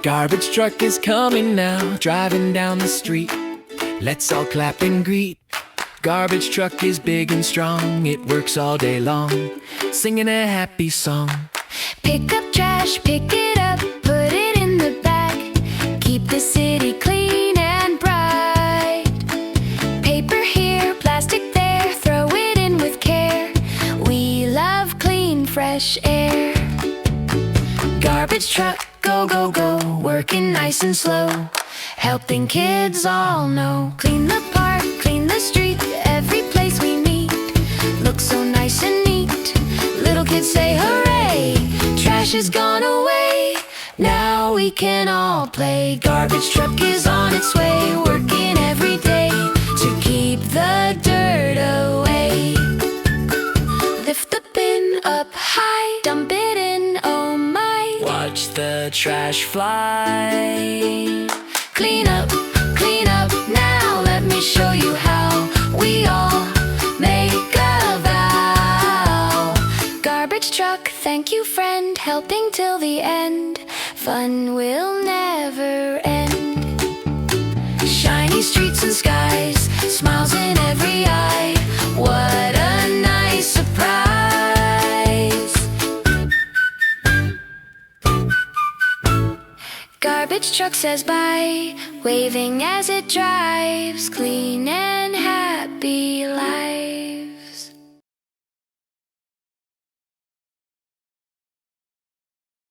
Garbage truck is coming now, driving down the street. Let's all clap and greet. Garbage truck is big and strong, it works all day long, singing a happy song. Pick up trash, pick it up, put it in the bag. Keep the city clean and bright. Paper here, plastic there, throw it in with care. We love clean, fresh air. Garbage truck, go, go, go, working nice and slow, helping kids all know. Clean the park, clean the street, every place we meet looks so nice and neat. Little kids say hooray, trash is gone away, now we can all play. Garbage truck is on its way, working every day to keep the dirt away. Lift the bin up high, dump it in, oh my. Watch the trash fly. Clean up now, let me show you how. We all make a vow. Garbage truck, thank you friend, helping till the end. Fun will never end. Shiny streets and skies, smiles in every eye. What a nice surprise. Garbage truck says bye, waving as it drives. Clean and happy life.